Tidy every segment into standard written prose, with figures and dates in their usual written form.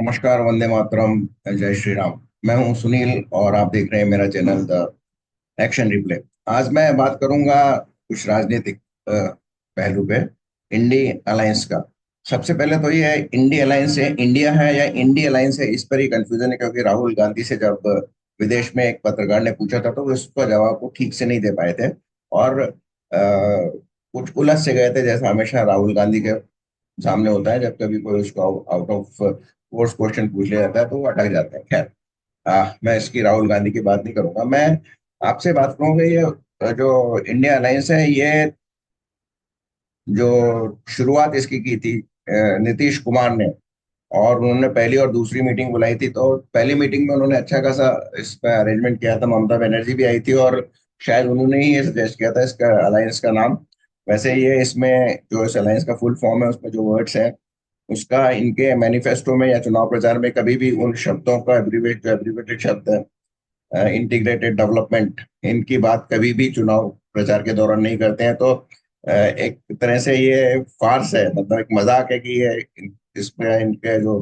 नमस्कार, वंदे मातरम। जय श्री राम। मैं हूं सुनील और आप देख रहे हैं मेरा चैनल द एक्शन रिप्ले। आज मैं बात करूंगा कुछ राजनीतिक पहलू पे, इंडी अलायंस का। सबसे पहले तो ये इंडी अलायंस है, इंडिया है या इंडी अलायंस है, इस पर ही कंफ्यूजन है, क्योंकि राहुल गांधी से जब विदेश में एक पत्रकार ने पूछा था तो वो उसका जवाब को ठीक से नहीं दे पाए थे और कुछ उलझ से गए थे, जैसा हमेशा राहुल गांधी के सामने होता है जब कभी कोई उसको आउट ऑफ कोर्स क्वेश्चन पूछ लिया जाता है तो वो अटक जाता है। खैर, मैं इसकी राहुल गांधी की बात नहीं करूंगा। मैं आपसे बात करूंगा ये जो इंडिया अलायंस है, ये जो शुरुआत इसकी की थी नीतीश कुमार ने, और उन्होंने पहली और दूसरी मीटिंग बुलाई थी। तो पहली मीटिंग में उन्होंने अच्छा खासा इसका अरेंजमेंट किया था, ममता बनर्जी भी आई थी और शायद उन्होंने ही ये सजेस्ट किया था इसका अलायंस का नाम। वैसे ये इसमें जो इस अलायंस का फुल फॉर्म है, उसमें जो वर्ड्स हैं, उसका इनके मैनिफेस्टो में या चुनाव प्रचार में कभी भी उन शब्दों का एब्रीवेटेड शब्द है, इंटीग्रेटेड डेवलपमेंट, इनकी बात कभी भी चुनाव प्रचार के दौरान नहीं करते हैं। तो एक तरह से ये फार्स है, मतलब एक मजाक है कि ये इसमें इनके जो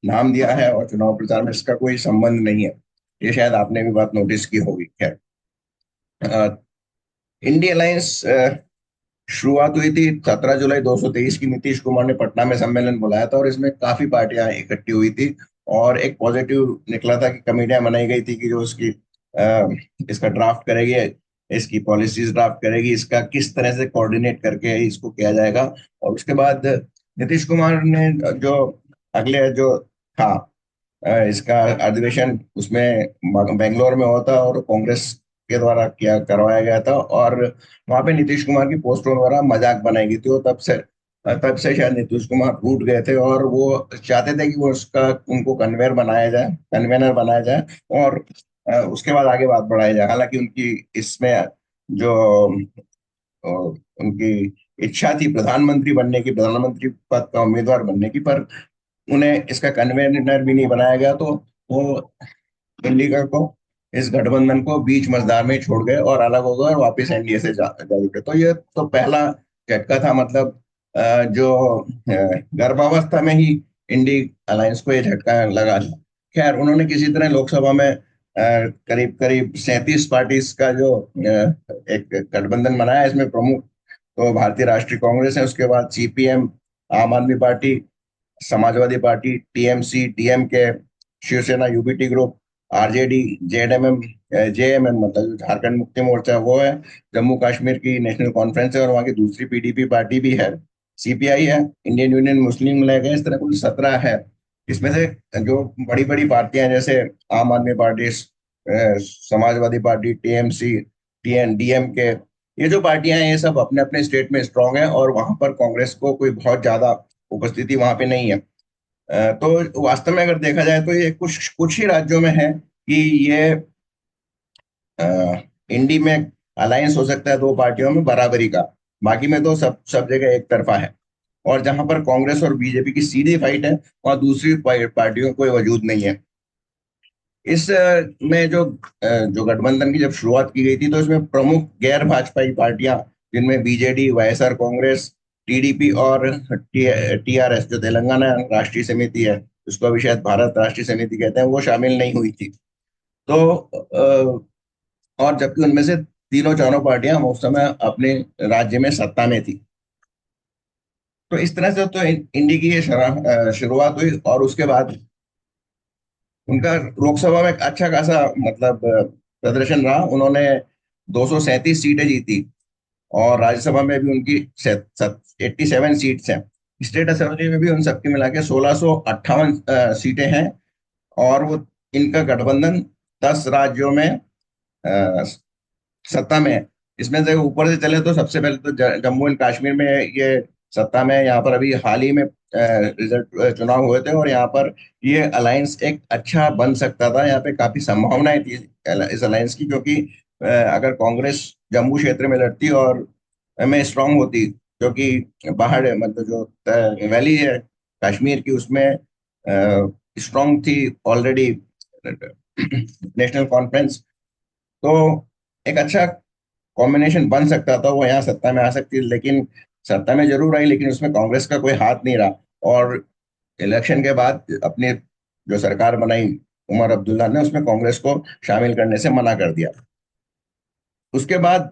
नाम दिया है और चुनाव प्रचार में इसका कोई संबंध नहीं है। ये शायद आपने भी बात नोटिस की होगी। खैर, इंडिया अलायंस शुरुआत हुई थी 17 जुलाई 223 की। नीतीश कुमार ने पटना में सम्मेलन बुलाया था और इसमें काफी पार्टियां इकट्ठी हुई थी और एक पॉजिटिव निकला था कि कमेटियां बनाई गई थी कि जो इसकी इसका ड्राफ्ट करेगी, इसकी पॉलिसीज ड्राफ्ट करेगी, इसका किस तरह से कोऑर्डिनेट करके इसको किया जाएगा। और उसके बाद नीतीश कुमार ने जो अगले जो था इसका अधिवेशन, उसमें बेंगलोर में होता और कांग्रेस के द्वारा किया करवाया गया था, और वहां पे नीतीश कुमार की पोस्टों द्वारा मजाक बनाई गई थी। वो तब से शायद नीतीश कुमार टूट गए थे और वो चाहते थे कि वो उसका उनको कन्वेनर बनाया जाए और उसके बाद आगे बात बढ़ाई जाए। हालांकि उनकी इसमें जो उनकी इच्छा थी प्रधानमंत्री बनने की, प्रधानमंत्री पद का उम्मीदवार बनने की, पर उन्हें इसका कन्वेनर भी नहीं बनाया गया। तो वो इंडिका को, इस गठबंधन को बीच मझधार में ही छोड़ गए और अलग हो गए और वापस एनडीए से जा जुटे। तो ये तो पहला झटका था, मतलब जो गर्भावस्था में ही इंडी अलायंस को ये झटका लगा था। खैर, उन्होंने किसी तरह लोकसभा में करीब करीब 37 पार्टीज का जो एक गठबंधन बनाया। इसमें प्रमुख तो भारतीय राष्ट्रीय कांग्रेस है, उसके बाद CPM, Aam Aadmi Party, Samajwadi Party, TMC, DMK, Shiv Sena, UBT group, RJD, JMM, JMM मतलब जो झारखंड मुक्ति मोर्चा वो है, जम्मू कश्मीर की नेशनल कॉन्फ्रेंस है और वहाँ की दूसरी पीडीपी पार्टी भी है, सीपीआई है, इंडियन यूनियन मुस्लिम लीग है। इस तरह कुल 17 है। इसमें से जो बड़ी बड़ी पार्टियां जैसे आम आदमी पार्टी, समाजवादी पार्टी, टीएमसी, डीएमके, ये जो पार्टियां हैं ये सब अपने अपने स्टेट में स्ट्रांग है और वहां पर कांग्रेस को कोई बहुत ज्यादा उपस्थिति वहां पे नहीं है। तो वास्तव में अगर देखा जाए तो ये कुछ कुछ ही राज्यों में है कि ये अ, इंडी में अलायंस हो सकता है दो पार्टियों में बराबरी का। बाकी में तो सब सब जगह एक तरफा है। और जहां पर कांग्रेस और बीजेपी की सीधी फाइट है, वहां दूसरी पार्टियों का कोई वजूद नहीं है। इस में जो गठबंधन की जब शुरुआत की गई थी तो इसमें प्रमुख गैर भाजपाई पार्टियां, जिनमें बीजेडी, वाईएसआर कांग्रेस, टीडीपी और टीआरएस जो तेलंगाना राष्ट्रीय समिति है, उसको अभी शायद भारत राष्ट्रीय समिति कहते हैं, वो शामिल नहीं हुई थी। तो और जबकि उनमें से तीनों चारों पार्टियां उस समय अपने राज्य में सत्ता में थी। तो इस तरह से तो इंडी की ये शुरुआत हुई और उसके बाद उनका लोकसभा में अच्छा खासा, मतलब प्रदर्शन रहा। उन्होंने 237 सीटें जीती और राज्यसभा में भी उनकी 87 सीट्स हैं। स्टेट असेंबली में भी उन सबके मिला के 1658 सीटें हैं। और वो इनका गठबंधन 10 राज्यों में सत्ता में है। इसमें से ऊपर से चले तो सबसे पहले तो जम्मू एंड कश्मीर में ये सत्ता में है। यहाँ पर अभी हाल ही में रिजल्ट चुनाव हुए थे और यहाँ पर ये अलायंस एक अच्छा बन सकता था। यहाँ पे काफी संभावनाएं थी इस अलायंस की, क्योंकि अगर कांग्रेस जम्मू क्षेत्र में लड़ती और में स्ट्रांग होती, क्योंकि बाहर मतलब जो वैली है कश्मीर की, उसमें स्ट्रांग थी ऑलरेडी नेशनल कॉन्फ्रेंस। तो एक अच्छा कॉम्बिनेशन बन सकता था, वो यहाँ सत्ता में आ सकती है। लेकिन सत्ता में जरूर आई, लेकिन उसमें कांग्रेस का कोई हाथ नहीं रहा। और इलेक्शन के बाद अपने जो सरकार बनाई उमर अब्दुल्ला ने, उसमें कांग्रेस को शामिल करने से मना कर दिया। उसके बाद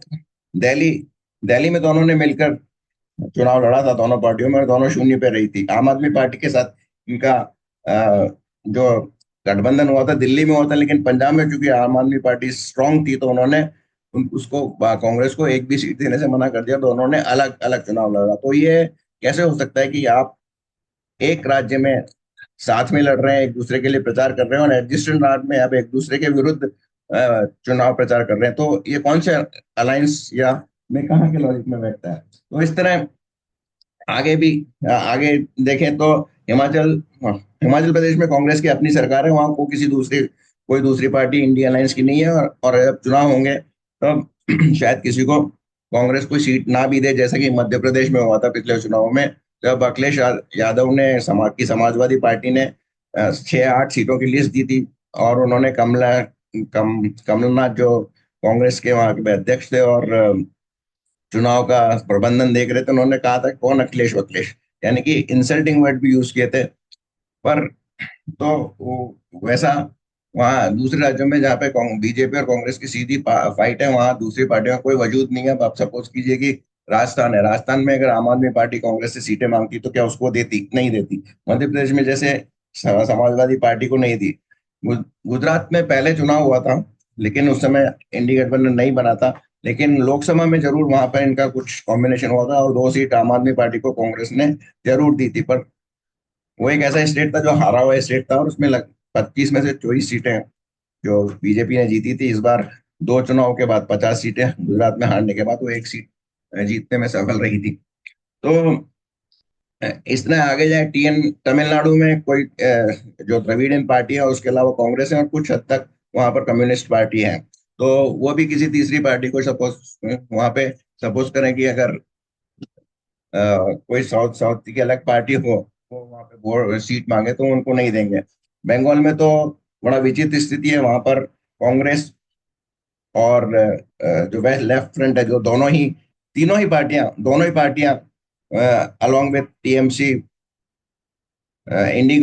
दिल्ली दिल्ली में दोनों ने मिलकर चुनाव लड़ा था, दोनों पार्टियों में, और दोनों शून्य पे रही थी। आम आदमी पार्टी के साथ इनका जो गठबंधन हुआ था दिल्ली में हुआ था, लेकिन पंजाब में चूंकि आम आदमी पार्टी स्ट्रांग थी तो उन्होंने उसको कांग्रेस को एक भी सीट देने से मना कर दिया, तो उन्होंने अलग अलग चुनाव लड़ा। तो ये कैसे हो सकता है कि आप एक राज्य में साथ में लड़ रहे हैं, एक दूसरे के लिए प्रचार कर रहे हैं, और एडजस्टेंट राज्य में आप एक दूसरे के विरुद्ध चुनाव प्रचार कर रहे हैं? तो ये कौन से अलायंस या में कहाँ के लॉजिक में बैठता है? तो इस तरह आगे भी आगे देखें तो हिमाचल हिमाचल प्रदेश में कांग्रेस की अपनी सरकार है, वहां को किसी दूसरी कोई दूसरी पार्टी इंडिया अलायंस की नहीं है, और जब चुनाव होंगे तब शायद किसी को कांग्रेस कोई सीट ना भी दे, जैसा कि मध्य प्रदेश में हुआ था पिछले चुनाव में, जब अखिलेश यादव ने समाजवादी पार्टी ने 6-8 सीटों की लिस्ट दी थी, और उन्होंने कमलनाथ जो कांग्रेस के वहां के अध्यक्ष थे और चुनाव का प्रबंधन देख रहे थे, उन्होंने कहा था कौन अखिलेश वखिलेश, यानी कि इंसल्टिंग वर्ड भी यूज किए थे। पर तो वैसा वहाँ दूसरे राज्यों में जहाँ पे बीजेपी और कांग्रेस की सीधी फाइट है, वहाँ दूसरी पार्टियों का कोई वजूद नहीं है। अब आप सपोज कीजिए कि राजस्थान है, राजस्थान में अगर आम आदमी पार्टी कांग्रेस से सीटें मांगती तो क्या उसको देती? नहीं देती। मध्य प्रदेश में जैसे समाजवादी पार्टी को नहीं दी। गुजरात में पहले चुनाव हुआ था, लेकिन उस समय इंडी गठबंधन नहीं बना था, लेकिन लोकसभा में जरूर वहां पर इनका कुछ कॉम्बिनेशन हुआ था, और 2 सीट आम आदमी पार्टी को कांग्रेस ने जरूर दी थी। पर वो एक ऐसा स्टेट था जो हारा हुआ स्टेट था, और उसमें 25 में से 24 सीटें जो बीजेपी ने जीती थी। इस बार 2 चुनाव के बाद 50 सीटें गुजरात में हारने के बाद वो 1 सीट जीतने में सफल रही थी। तो इस तरह आगे जाए, तमिलनाडु में कोई जो द्रविड़ियन पार्टी है उसके अलावा कांग्रेस है, और कुछ हद तक वहां पर कम्युनिस्ट पार्टी है। तो वो भी किसी तीसरी पार्टी को सपोज वहां पे सपोज करें कि अगर कोई साउथ साउथ की अलग पार्टी हो, वो वहां पे सीट मांगे तो उनको नहीं देंगे। बंगाल में तो बड़ा विचित्र स्थिति है, वहां पर कांग्रेस और जो वेस्ट लेफ्ट फ्रंट है, जो दोनों ही पार्टियां अलोंग विद टीएमसी इंडी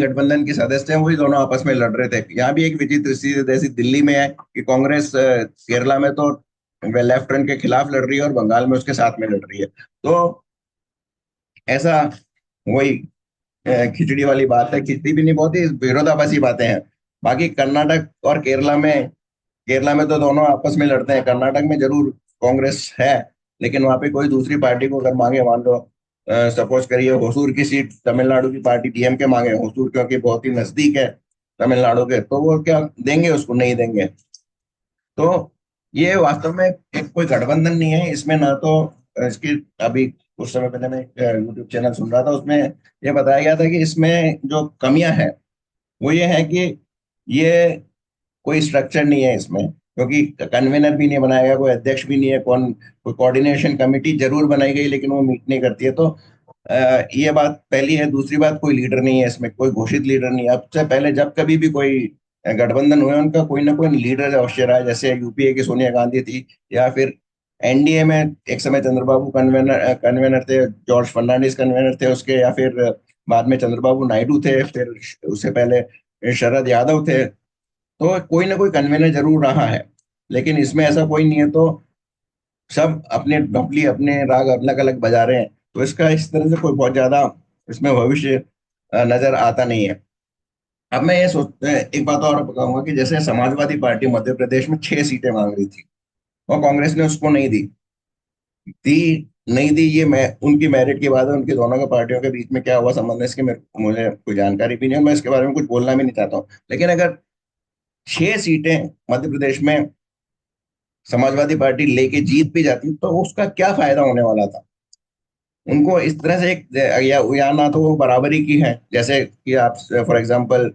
गठबंधन के सदस्य हैं, वही दोनों आपस में लड़ रहे थे। यहाँ भी एक विचित्र स्थिति जैसी दिल्ली में है कि कांग्रेस केरला में तो वे लेफ्ट फ्रंट के खिलाफ लड़ रही है, और बंगाल में उसके साथ में लड़ रही है। तो ऐसा वही खिचड़ी वाली बात है, खिचड़ी भी नहीं, बहुत ही विरोधाभासी बातें हैं। बाकी कर्नाटक और केरला में तो दोनों आपस में लड़ते हैं। कर्नाटक में जरूर कांग्रेस है, लेकिन वहां पे कोई दूसरी पार्टी को अगर मांगे, मान लो सपोज करिए होसूर की सीट तमिलनाडु की पार्टी डीएमके मांगे, होसूर क्योंकि बहुत ही नजदीक है तमिलनाडु के, तो वो क्या देंगे? उसको नहीं देंगे। तो ये वास्तव में एक कोई गठबंधन नहीं है इसमें ना। तो इसकी अभी कुछ समय पहले मैं यूट्यूब चैनल सुन रहा था, उसमें ये बताया गया था कि इसमें जो कमियां हैं वो ये है कि ये कोई स्ट्रक्चर नहीं है इसमें, क्योंकि कन्वेनर भी नहीं बनाया गया, कोई अध्यक्ष भी नहीं है, कोई कोऑर्डिनेशन कमेटी जरूर बनाई गई लेकिन वो मीट नहीं करती है। तो ये बात पहली है। दूसरी बात, कोई लीडर नहीं है इसमें, कोई घोषित लीडर नहीं है। अब से पहले जब कभी भी कोई गठबंधन हुए, उनका कोई ना कोई लीडर अवश्य रहा है, जैसे यूपीए की सोनिया गांधी थी, या फिर एनडीए में एक समय चंद्रबाबू कन्वेनर कन्वेनर थे, जॉर्ज फर्नांडिस कन्वेनर थे उसके, या फिर बाद में चंद्रबाबू नायडू थे, फिर उससे पहले शरद यादव थे। तो कोई ना कोई कन्वेनर जरूर रहा है, लेकिन इसमें ऐसा कोई नहीं है। तो सब अपने ढपली अपने राग अलग अलग बजा रहे हैं, तो इसका इस तरह से कोई बहुत ज्यादा इसमें भविष्य नजर आता नहीं है। अब मैं ये एक बात और बताऊंगा कि जैसे समाजवादी पार्टी मध्य प्रदेश में 6 सीटें मांग रही थी, और कांग्रेस ने उसको नहीं दी। दी नहीं दी, ये मैं उनकी मेरिट की बात है। उनकी दोनों के पार्टियों के बीच में क्या हुआ संबंध है इसके मुझे कोई जानकारी भी नहीं है, मैं इसके बारे में कुछ बोलना भी नहीं चाहता हूँ। लेकिन अगर 6 सीटें मध्य प्रदेश में समाजवादी पार्टी लेके जीत भी जाती तो उसका क्या फायदा होने वाला था? उनको इस तरह से एक या ना तो वो बराबरी की है, जैसे कि आप फॉर एग्जांपल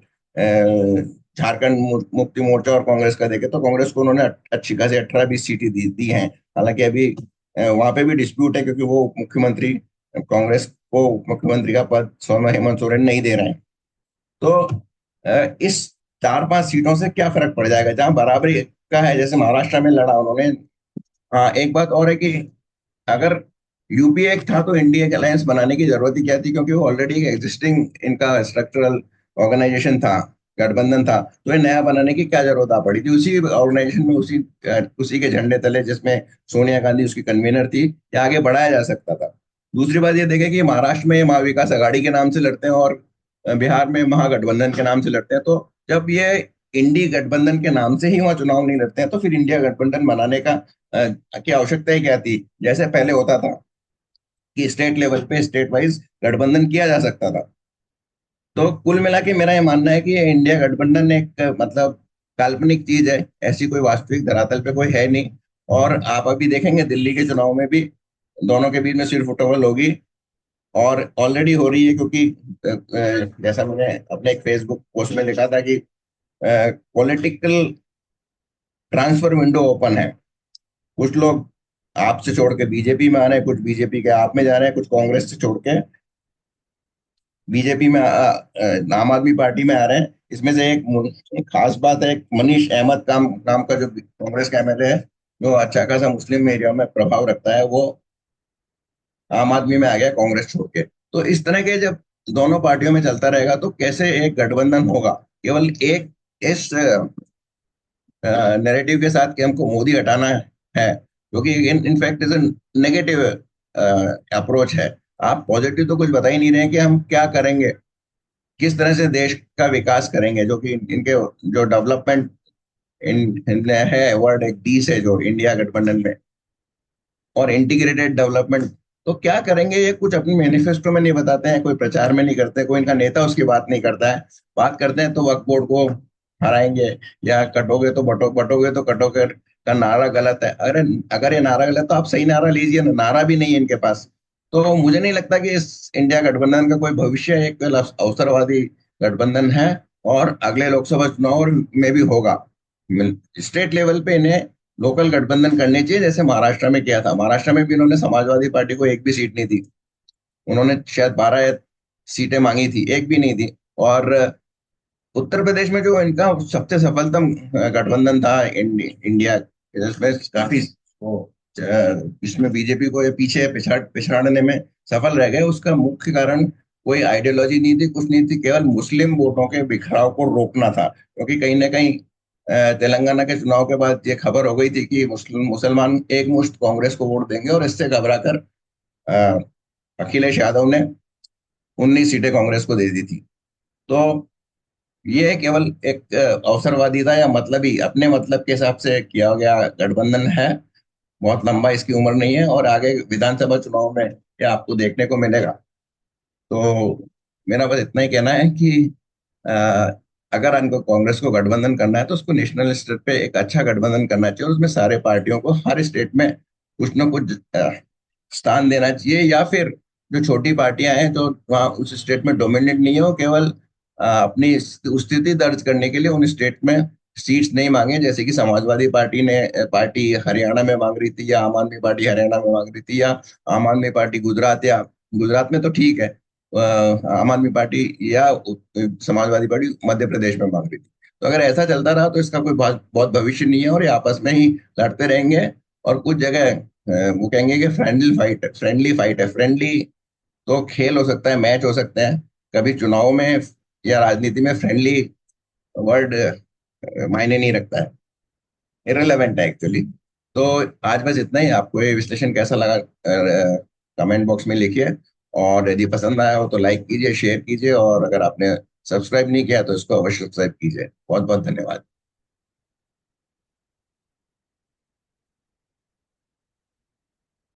झारखंड मुक्ति मोर्चा और कांग्रेस का देखें, तो कांग्रेस को उन्होंने अच्छी खासी 18-20 सीटें दी हैं। हालांकि अभी वहां पे भी डिस्प्यूट है, क्योंकि वो मुख्यमंत्री कांग्रेस को मुख्यमंत्री का पद स्वयं हेमंत सोरेन नहीं दे रहे हैं। तो इस 4-5 सीटों से क्या फर्क पड़ जाएगा जहां बराबरी का है, जैसे महाराष्ट्र में लड़ा उन्होंने। हाँ, एक बात और है कि अगर यूपीए एक था तो इंडिया के अलायंस बनाने की जरूरत ही क्या थी, क्योंकि वो ऑलरेडी एक एग्जिस्टिंग इनका स्ट्रक्चरल ऑर्गेनाइजेशन था, गठबंधन था, तो ये नया बनाने की क्या जरूरत आ पड़ी थी? उसी ऑर्गेनाइजेशन में, उसी के झंडे तले, जिसमें सोनिया गांधी उसकी कन्वीनर थी, ये आगे बढ़ाया जा सकता था। दूसरी बात ये देखें कि महाराष्ट्र में ये महाविकास आघाड़ी के नाम से लड़ते हैं, और बिहार में महागठबंधन के नाम से लड़ते हैं। तो जब ये इंडी गठबंधन के नाम से ही वहां चुनाव नहीं लड़ते हैं, तो फिर इंडिया गठबंधन बनाने का की आवश्यकता ही क्या थी? जैसे पहले होता था कि स्टेट लेवल पे स्टेट वाइज गठबंधन किया जा सकता था। तो कुल मिला के मेरा ये मानना है कि ये इंडिया गठबंधन एक मतलब काल्पनिक चीज है, ऐसी कोई वास्तविक धरातल पे कोई है नहीं। और आप अभी देखेंगे दिल्ली के चुनाव में भी दोनों के बीच में सिर फुटबॉल होगी, और ऑलरेडी हो रही है, क्योंकि जैसा मैंने अपने एक फेसबुक पोस्ट में लिखा था कि पॉलिटिकल ट्रांसफर विंडो ओपन है। कुछ लोग आप से छोड़ के बीजेपी में आ रहे हैं, कुछ बीजेपी के आप में जा रहे हैं, कुछ कांग्रेस से छोड़ के बीजेपी में आम आदमी पार्टी में आ रहे हैं। इसमें से एक खास बात है, एक मनीष अहमद काम नाम का जो कांग्रेस का एमएलए है, जो अच्छा खासा मुस्लिम एरिया में प्रभाव रखता है, वो आम आदमी में आ गया कांग्रेस छोड़ के। तो इस तरह के जब दोनों पार्टियों में चलता रहेगा तो कैसे एक गठबंधन होगा? केवल एक इस नैरेटिव के साथ कि हमको मोदी हटाना है, क्योंकि इनफैक्ट इज नेगेटिव अप्रोच है। आप पॉजिटिव तो कुछ बता ही नहीं रहे हैं कि हम क्या करेंगे, किस तरह से देश का विकास करेंगे, जो कि इनके जो डेवलपमेंट इनमें है, वर्ड एक डी से जो इंडिया गठबंधन में, और इंटीग्रेटेड डेवलपमेंट। तो क्या करेंगे ये कुछ अपने मैनिफेस्टो में नहीं बताते हैं, कोई प्रचार में नहीं करते, कोई इनका नेता उसकी बात नहीं करता है। बात करते हैं तो वक्फ बोर्ड को हराएंगे, या कटोगे तो बटोगे तो कटोगे का नारा गलत है। अरे अगर ये नारा गलत है तो आप सही नारा लीजिए ना, नारा भी नहीं है इनके पास। तो मुझे नहीं लगता कि इस इंडिया गठबंधन का कोई भविष्य है, एक अवसरवादी गठबंधन है, और अगले लोकसभा चुनाव में भी होगा। स्टेट लेवल पे इन्हें लोकल गठबंधन करने चाहिए, जैसे महाराष्ट्र में किया था। महाराष्ट्र में भी इन्होंने समाजवादी पार्टी को एक भी सीट नहीं दी, उन्होंने शायद 12 सीटें मांगी थी, एक भी नहीं दी। और उत्तर प्रदेश में जो इनका सबसे सफलतम गठबंधन था इंडिया, इसमें काफी वो इसमें बीजेपी को ये पीछे पिछाड़ने में सफल रह गए। उसका मुख्य कारण कोई आइडियोलॉजी नहीं थी, कुछ नहीं थी, केवल मुस्लिम वोटों के बिखराव को रोकना था। क्योंकि कहीं ना कहीं तेलंगाना के चुनाव के बाद ये खबर हो गई थी कि मुसलमान एक मुश्त कांग्रेस को वोट देंगे, और इससे घबरा कर अखिलेश यादव ने 19 सीटें कांग्रेस को दे दी थी। तो ये केवल एक अवसरवादी था, या मतलबी अपने मतलब के हिसाब से किया गया गठबंधन है। बहुत लंबा इसकी उम्र नहीं है, और आगे विधानसभा चुनाव में ये आपको देखने को मिलेगा। तो मेरा बस इतना ही कहना है कि अ, अगर उनको कांग्रेस को गठबंधन करना है तो उसको नेशनल स्टेट पे एक अच्छा गठबंधन करना चाहिए, और उसमें सारे पार्टियों को हर स्टेट में कुछ ना कुछ स्थान देना चाहिए। या फिर जो छोटी पार्टियां हैं जो वहाँ उस स्टेट में डोमिनेट नहीं है, वो केवल अपनी स्थिति दर्ज करने के लिए उन स्टेट में सीट्स नहीं मांगे, जैसे कि समाजवादी पार्टी ने पार्टी हरियाणा में मांग रही थी, या आम आदमी पार्टी हरियाणा में मांग रही थी, या आम आदमी पार्टी गुजरात, या गुजरात में तो ठीक है, आम आदमी पार्टी या समाजवादी पार्टी मध्य प्रदेश में मांग रही थी। तो अगर ऐसा चलता रहा तो इसका कोई बहुत बहुत भविष्य नहीं है, और ये आपस में ही लड़ते रहेंगे। और कुछ जगह वो कहेंगे कि फ्रेंडली फाइट है। फ्रेंडली तो खेल हो सकता है, मैच हो सकते हैं, कभी चुनाव में या राजनीति में फ्रेंडली वर्ड मायने नहीं रखता है, इररिलेवेंट है एक्चुअली। तो आज बस इतना ही। आपको ये विश्लेषण कैसा लगा कमेंट बॉक्स में लिखिए, और यदि पसंद आया हो तो लाइक कीजिए, शेयर कीजिए, और अगर आपने सब्सक्राइब नहीं किया तो इसको अवश्य सब्सक्राइब कीजिए। बहुत बहुत धन्यवाद।